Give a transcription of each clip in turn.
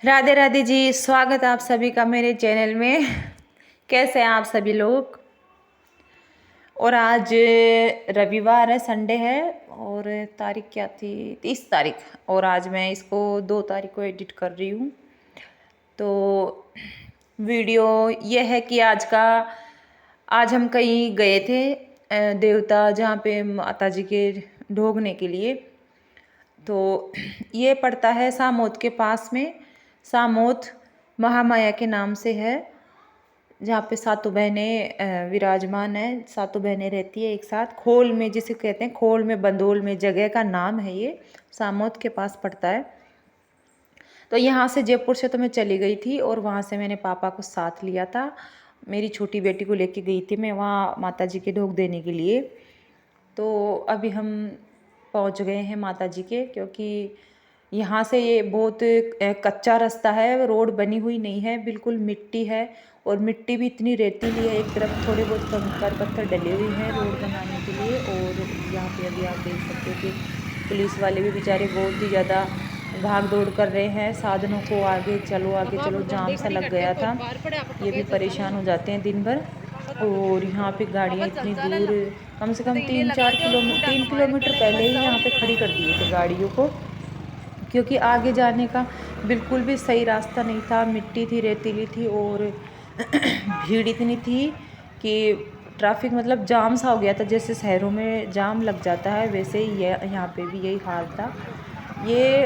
राधे राधे जी। स्वागत है आप सभी का मेरे चैनल में। कैसे हैं आप सभी लोग। और आज रविवार है, संडे है और तारीख क्या थी, 30 तारीख। और आज मैं इसको 2 तारीख को एडिट कर रही हूँ। तो वीडियो ये है कि आज हम कहीं गए थे देवता जहाँ पे माता जी के ढोगने के लिए। तो ये पड़ता है सामोद के पास में। सामोद महामाया के नाम से है, जहाँ पे सातों बहनें विराजमान है। सातों बहनें रहती है एक साथ खोल में, जिसे कहते हैं खोल में, बंदोल में। जगह का नाम है ये, सामोद के पास पड़ता है। तो यहाँ से जयपुर से तो मैं चली गई थी और वहाँ से मैंने पापा को साथ लिया था। मेरी छोटी बेटी को लेके गई थी मैं वहाँ माता जी के ढोग देने के लिए। तो अभी हम पहुँच गए हैं माता जी के, क्योंकि यहाँ से ये बहुत कच्चा रास्ता है, रोड बनी हुई नहीं है, बिल्कुल मिट्टी है। और मिट्टी भी इतनी रेतीली है, एक तरफ थोड़े बहुत कंकड़ पत्थर डले हुए हैं रोड बनाने के लिए। और यहाँ पे अभी आप देख सकते हो कि पुलिस वाले भी बेचारे बहुत ही ज़्यादा भाग दौड़ कर रहे हैं साधनों को। आगे चलो, जाम सा लग गया था। ये भी परेशान हो जाते हैं दिन भर। और यहाँ पे गाड़ियाँ इतनी दूर, कम से कम 3 किलोमीटर पहले ही यहाँ पे खड़ी कर दिए थे गाड़ियों को, क्योंकि आगे जाने का बिल्कुल भी सही रास्ता नहीं था। मिट्टी थी, रेतीली थी और भीड़ इतनी थी कि ट्रैफिक मतलब जाम सा हो गया था। जैसे शहरों में जाम लग जाता है वैसे ही यहाँ पे भी यही हाल था। ये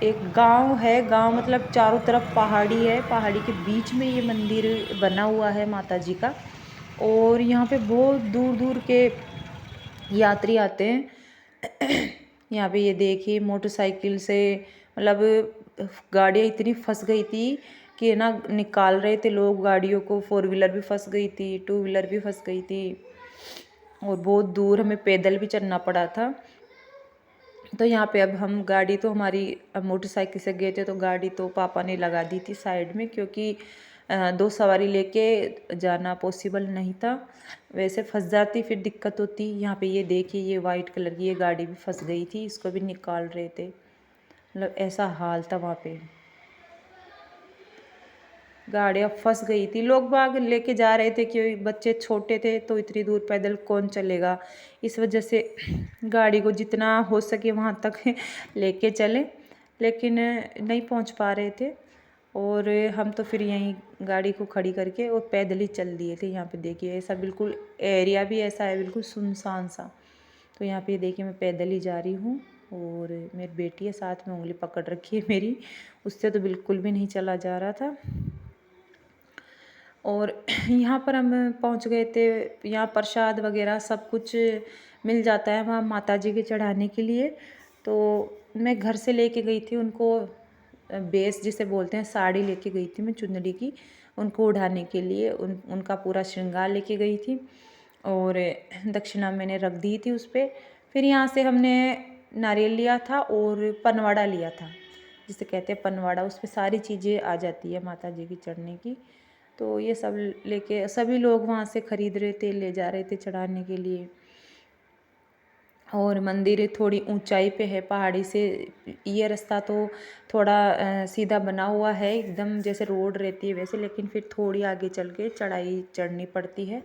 एक गांव है, गांव मतलब चारों तरफ पहाड़ी है, पहाड़ी के बीच में ये मंदिर बना हुआ है माता जी का। और यहाँ पे बहुत दूर दूर के यात्री आते हैं। यहाँ पे ये देखिए मोटरसाइकिल से, मतलब गाड़ियाँ इतनी फंस गई थी कि ना निकाल रहे थे लोग गाड़ियों को। 4 व्हीलर भी फंस गई थी, 2 व्हीलर भी फंस गई थी। और बहुत दूर हमें पैदल भी चलना पड़ा था। तो यहाँ पे अब हम गाड़ी तो हमारी, अब मोटरसाइकिल से गए थे तो गाड़ी तो पापा ने लगा दी थी साइड में, क्योंकि 2 सवारी लेके जाना पॉसिबल नहीं था। वैसे फंस जाती फिर दिक्कत होती। यहाँ पे ये देखिए, ये वाइट कलर की ये गाड़ी भी फंस गई थी, इसको भी निकाल रहे थे। मतलब ऐसा हाल था वहाँ पे, गाड़ियाँ फंस गई थी। लोग बाग लेके जा रहे थे कि बच्चे छोटे थे तो इतनी दूर पैदल कौन चलेगा। इस वजह से गाड़ी को जितना हो सके वहाँ तक लेके चले, लेकिन नहीं पहुँच पा रहे थे। और हम तो फिर यहीं गाड़ी को खड़ी करके और पैदल ही चल दिए थे। यहाँ पे देखिए ऐसा बिल्कुल एरिया भी ऐसा है, बिल्कुल सुनसान सा। तो यहाँ पे देखिए मैं पैदल ही जा रही हूँ और मेरी बेटी है साथ में, उंगली पकड़ रखी है मेरी, उससे तो बिल्कुल भी नहीं चला जा रहा था। और यहाँ पर हम पहुँच गए थे। यहाँ प्रसाद वगैरह सब कुछ मिल जाता है वहाँ माता जी के चढ़ाने के लिए। तो मैं घर से लेके गई थी उनको, बेस जिसे बोलते हैं, साड़ी लेके गई थी मैं चुंदड़ी की, उनको उड़ाने के लिए। उनका पूरा श्रृंगार लेके गई थी और दक्षिणा मैंने रख दी थी उस पर। फिर यहाँ से हमने नारियल लिया था और पनवाड़ा लिया था, जिसे कहते हैं पनवाड़ा। उस पर सारी चीज़ें आ जाती है माता जी की चढ़ने की। तो ये सब लेके सभी लोग वहाँ से ख़रीद रहे थे, ले जा रहे थे चढ़ाने के लिए। और मंदिर थोड़ी ऊंचाई पे है पहाड़ी से। ये रास्ता तो थोड़ा सीधा बना हुआ है, एकदम जैसे रोड रहती है वैसे, लेकिन फिर थोड़ी आगे चल के चढ़ाई चढ़नी पड़ती है।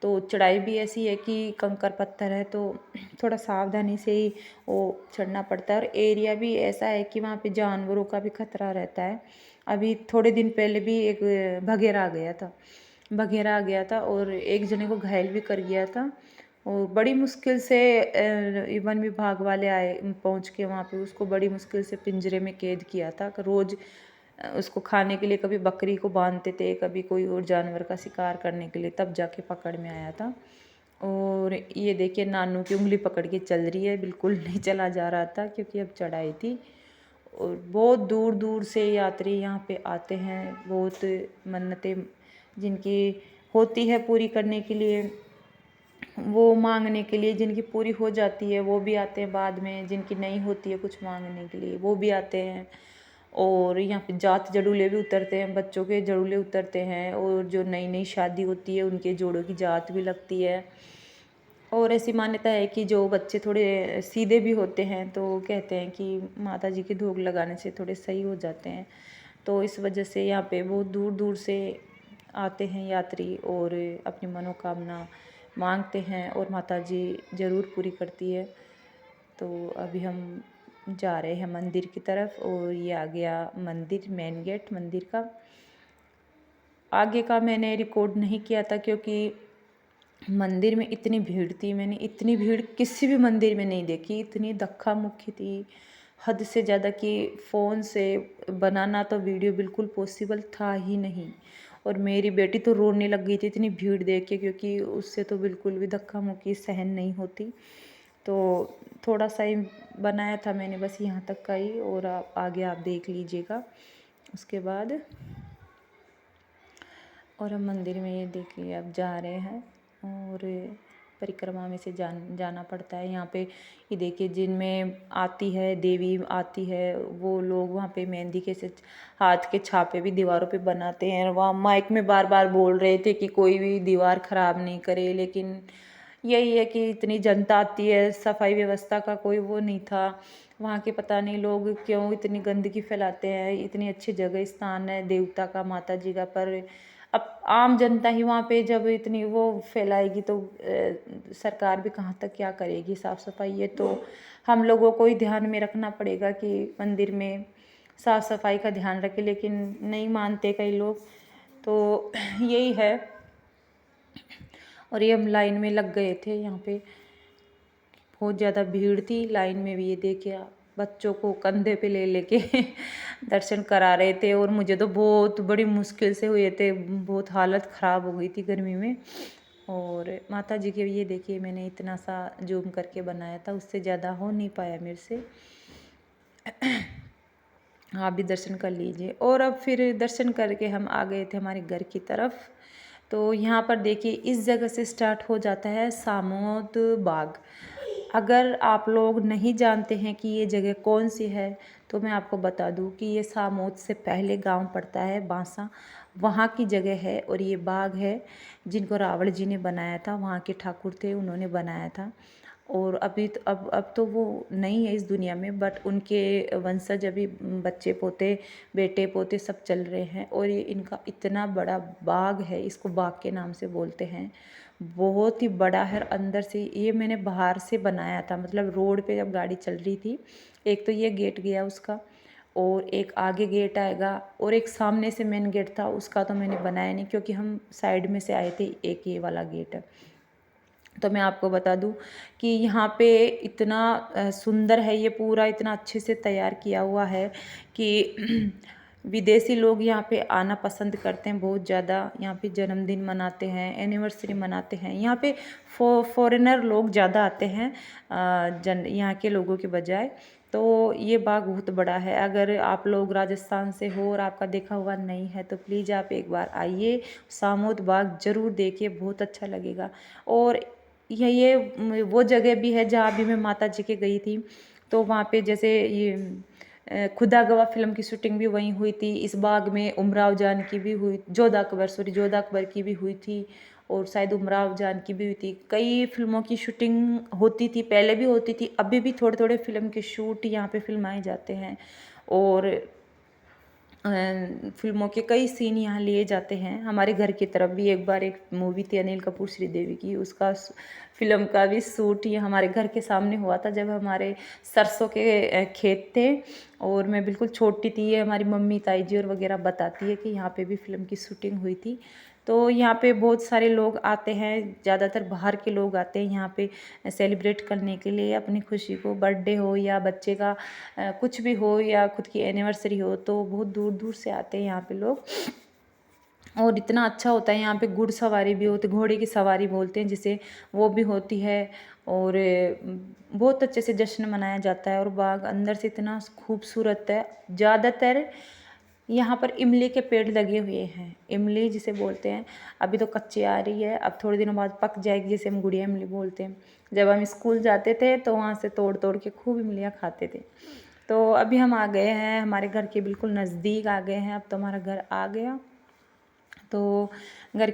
तो चढ़ाई भी ऐसी है कि कंकर पत्थर है, तो थोड़ा सावधानी से ही वो चढ़ना पड़ता है। और एरिया भी ऐसा है कि वहाँ पे जानवरों का भी खतरा रहता है। अभी थोड़े दिन पहले भी एक बघेरा आ गया था और एक जने को घायल भी कर गया था। और बड़ी मुश्किल से वन विभाग वाले आए, पहुंच के वहाँ पे उसको बड़ी मुश्किल से पिंजरे में कैद किया था। रोज़ उसको खाने के लिए कभी बकरी को बांधते थे, कभी कोई और जानवर का शिकार करने के लिए, तब जाके पकड़ में आया था। और ये देखिए नानू की उंगली पकड़ के चल रही है, बिल्कुल नहीं चला जा रहा था क्योंकि अब चढ़ाई थी। और बहुत दूर दूर से यात्री यहाँ पे आते हैं, बहुत मन्नतें जिनकी होती है पूरी करने के लिए, वो मांगने के लिए, जिनकी पूरी हो जाती है वो भी आते हैं बाद में, जिनकी नहीं होती है कुछ मांगने के लिए वो भी आते हैं। और यहाँ पे जात जड़ूले भी उतरते हैं, बच्चों के जड़ूले उतरते हैं, और जो नई नई शादी होती है उनके जोड़ों की जात भी लगती है। और ऐसी मान्यता है कि जो बच्चे थोड़े सीधे भी होते हैं तो कहते हैं कि माता जी के धूप लगाने से थोड़े सही हो जाते हैं। तो इस वजह से यहाँ पे बहुत दूर दूर से आते हैं यात्री और अपनी मनोकामना मांगते हैं और माता जी ज़रूर पूरी करती है। तो अभी हम जा रहे हैं मंदिर की तरफ और ये आ गया मंदिर, मेन गेट मंदिर का। आगे का मैंने रिकॉर्ड नहीं किया था क्योंकि मंदिर में इतनी भीड़ थी, मैंने इतनी भीड़ किसी भी मंदिर में नहीं देखी, इतनी धक्का मुक्की थी हद से ज़्यादा कि फ़ोन से बनाना तो वीडियो बिल्कुल पॉसिबल था ही नहीं। और मेरी बेटी तो रोने लग गई थी इतनी भीड़ देख के, क्योंकि उससे तो बिल्कुल भी धक्का मुक्की सहन नहीं होती। तो थोड़ा सा ही बनाया था मैंने, बस यहाँ तक का ही, और आप आगे आप देख लीजिएगा उसके बाद। और हम मंदिर में ये देखिए अब जा रहे हैं और परिक्रमा में से जाना पड़ता है। यहाँ पे ये देखिए जिनमें आती है देवी आती है वो लोग वहाँ पे मेहंदी के से हाथ के छापे भी दीवारों पे बनाते हैं। वहाँ माइक में बार बार बोल रहे थे कि कोई भी दीवार ख़राब नहीं करे, लेकिन यही है कि इतनी जनता आती है, सफाई व्यवस्था का कोई वो नहीं था वहाँ के। पता नहीं लोग क्यों इतनी गंदगी फैलाते हैं। इतनी अच्छी जगह स्थान है देवता का, माता जी का, पर अब आम जनता ही वहाँ पे जब इतनी वो फैलाएगी तो सरकार भी कहाँ तक क्या करेगी साफ़ सफाई। ये तो हम लोगों को ही ध्यान में रखना पड़ेगा कि मंदिर में साफ़ सफाई का ध्यान रखें, लेकिन नहीं मानते कई लोग। तो यही है। और ये हम लाइन में लग गए थे, यहाँ पे बहुत ज़्यादा भीड़ थी लाइन में भी। ये देखिए बच्चों को कंधे पे ले लेके दर्शन करा रहे थे और मुझे तो बहुत बड़ी मुश्किल से हुए थे, बहुत हालत ख़राब हो गई थी गर्मी में। और माता जी के ये देखिए मैंने इतना सा जूम करके बनाया था, उससे ज़्यादा हो नहीं पाया मेरे से। आप भी दर्शन कर लीजिए। और अब फिर दर्शन करके हम आ गए थे हमारे घर की तरफ। तो यहाँ पर देखिए इस जगह से स्टार्ट हो जाता है सामोद बाग। अगर आप लोग नहीं जानते हैं कि ये जगह कौन सी है तो मैं आपको बता दूं कि ये सामोद से पहले गांव पड़ता है बांसा, वहाँ की जगह है। और ये बाग है जिनको रावण जी ने बनाया था, वहाँ के ठाकुर थे उन्होंने बनाया था। और अभी तो अब तो वो नहीं है इस दुनिया में, बट उनके वंशज अभी बच्चे पोते बेटे पोते सब चल रहे हैं। और ये इनका इतना बड़ा बाग है, इसको बाग के नाम से बोलते हैं, बहुत ही बड़ा है। अंदर से ये मैंने बाहर से बनाया था, मतलब रोड पे जब गाड़ी चल रही थी। एक तो ये गेट गया उसका, और एक आगे गेट आएगा, और एक सामने से मेन गेट था, उसका तो मैंने बनाया नहीं क्योंकि हम साइड में से आए थे। एक ये वाला गेट है। तो मैं आपको बता दूं कि यहाँ पे इतना सुंदर है, ये पूरा इतना अच्छे से तैयार किया हुआ है कि विदेशी लोग यहाँ पे आना पसंद करते हैं बहुत ज़्यादा। यहाँ पे जन्मदिन मनाते हैं, एनिवर्सरी मनाते हैं। यहाँ पे फॉरेनर लोग ज़्यादा आते हैं यहाँ के लोगों के बजाय। तो ये बाग बहुत बड़ा है। अगर आप लोग राजस्थान से हो और आपका देखा हुआ नहीं है तो प्लीज़ आप एक बार आइए, सामोद बाग ज़रूर देखिए, बहुत अच्छा लगेगा। और ये वो जगह भी है जहाँ भी मैं माता जी के गई थी। तो वहाँ पे जैसे ये खुदा गवाह फिल्म की शूटिंग भी वहीं हुई थी। इस बाग में उमराव जान की भी हुई, जोधा अकबर की भी हुई थी, और शायद उमराव जान की भी हुई थी। कई फिल्मों की शूटिंग होती थी, पहले भी होती थी, अभी भी थोड़े थोड़े फिल्म के शूट यहाँ पे फिल्माए जाते हैं। और फिल्मों के कई सीन यहाँ लिए जाते हैं। हमारे घर की तरफ भी एक बार एक मूवी थी अनिल कपूर श्रीदेवी की, उसका फिल्म का भी शूट ये हमारे घर के सामने हुआ था, जब हमारे सरसों के खेत थे और मैं बिल्कुल छोटी थी। ये हमारी मम्मी ताई जी और वगैरह बताती है कि यहाँ पे भी फिल्म की शूटिंग हुई थी। तो यहाँ पे बहुत सारे लोग आते हैं, ज़्यादातर बाहर के लोग आते हैं यहाँ पे सेलिब्रेट करने के लिए अपनी खुशी को। बर्थडे हो या बच्चे का कुछ भी हो या खुद की एनिवर्सरी हो, तो बहुत दूर दूर से आते हैं यहाँ पे लोग। और इतना अच्छा होता है यहाँ पे, घुड़ सवारी भी होती, घोड़े की सवारी बोलते हैं जिसे, वो भी होती है। और बहुत अच्छे से जश्न मनाया जाता है। और बाग अंदर से इतना खूबसूरत है। ज़्यादातर यहाँ पर इमली के पेड़ लगे हुए हैं, इमली जिसे बोलते हैं। अभी तो कच्ची आ रही है, अब थोड़े दिनों बाद पक जाएगी, जिसे हम गुड़िया इमली बोलते हैं। जब हम स्कूल जाते थे तो वहाँ से तोड़ तोड़ के खूब इमलियाँ खाते थे। तो अभी हम आ गए हैं हमारे घर के बिल्कुल नज़दीक आ गए हैं। अब तो हमारा घर आ गया। तो घर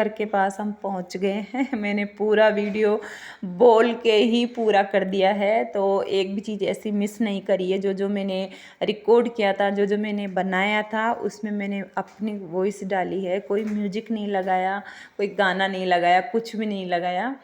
के पास हम पहुंच गए हैं। मैंने पूरा वीडियो बोल के ही पूरा कर दिया है, तो एक भी चीज़ ऐसी मिस नहीं करी है। जो जो मैंने रिकॉर्ड किया था, जो जो मैंने बनाया था, उसमें मैंने अपनी वॉइस डाली है। कोई म्यूजिक नहीं लगाया, कोई गाना नहीं लगाया, कुछ भी नहीं लगाया।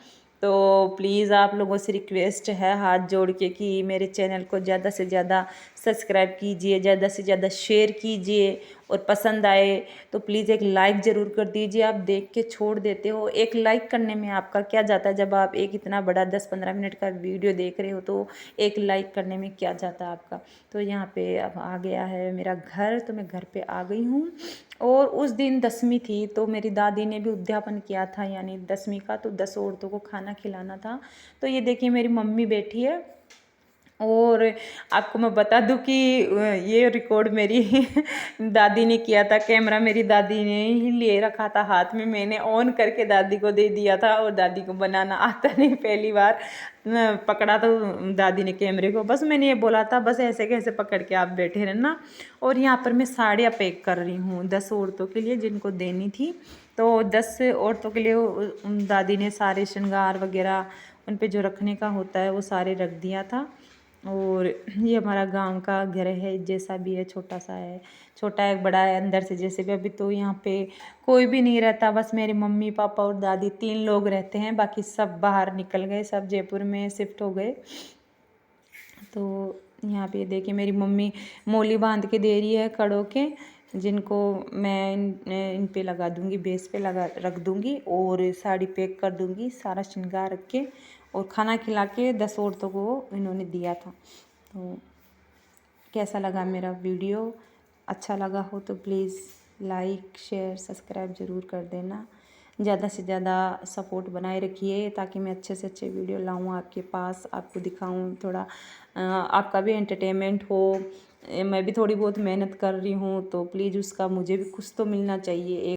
तो प्लीज़ आप लोगों से रिक्वेस्ट है हाथ जोड़ के कि मेरे चैनल को ज़्यादा से ज़्यादा सब्सक्राइब कीजिए, ज़्यादा से ज़्यादा शेयर कीजिए, और पसंद आए तो प्लीज़ एक लाइक ज़रूर कर दीजिए। आप देख के छोड़ देते हो, एक लाइक करने में आपका क्या जाता है? जब आप एक इतना बड़ा 10-15 मिनट का वीडियो देख रहे हो तो एक लाइक करने में क्या जाता है आपका? तो यहाँ पे अब आ गया है मेरा घर, तो मैं घर पे आ गई हूँ। और उस दिन 10वीं थी, तो मेरी दादी ने भी उद्यापन किया था, यानी 10वीं का, तो 10 औरतों को खाना खिलाना था। तो ये देखिए मेरी मम्मी बैठी है। और आपको मैं बता दूं कि ये रिकॉर्ड मेरी दादी ने किया था। कैमरा मेरी दादी ने ही ले रखा था हाथ में, मैंने ऑन करके दादी को दे दिया था। और दादी को बनाना आता नहीं, पहली बार पकड़ा तो दादी ने कैमरे को, बस मैंने ये बोला था बस ऐसे कैसे पकड़ के आप बैठे रहना। और यहाँ पर मैं साड़ियाँ पैक कर रही हूँ 10 औरतों के लिए जिनको देनी थी। तो 10 औरतों के लिए दादी ने सारे श्रृंगार वगैरह उन पे जो रखने का होता है वो सारे रख दिया था। और ये हमारा गांव का घर है, जैसा भी है, छोटा सा है, छोटा है बड़ा है अंदर से जैसे भी। अभी तो यहाँ पे कोई भी नहीं रहता, बस मेरे मम्मी पापा और दादी 3 लोग रहते हैं, बाकी सब बाहर निकल गए, सब जयपुर में शिफ्ट हो गए। तो यहाँ पे देखिए मेरी मम्मी मोली बांध के दे रही है कड़ों के, जिनको मैं इन पे लगा दूंगी, बेस पे लगा रख दूंगी, और साड़ी पैक कर दूंगी, सारा श्रृंगार रख के, और खाना खिला के 10 औरतों को इन्होंने दिया था। तो कैसा लगा मेरा वीडियो? अच्छा लगा हो तो प्लीज़ लाइक शेयर सब्सक्राइब ज़रूर कर देना। ज़्यादा से ज़्यादा सपोर्ट बनाए रखिए ताकि मैं अच्छे से अच्छे वीडियो लाऊं आपके पास, आपको दिखाऊं, थोड़ा आपका भी एंटरटेनमेंट हो। मैं भी थोड़ी बहुत मेहनत कर रही हूँ, तो प्लीज़ उसका मुझे भी कुछ तो मिलना चाहिए।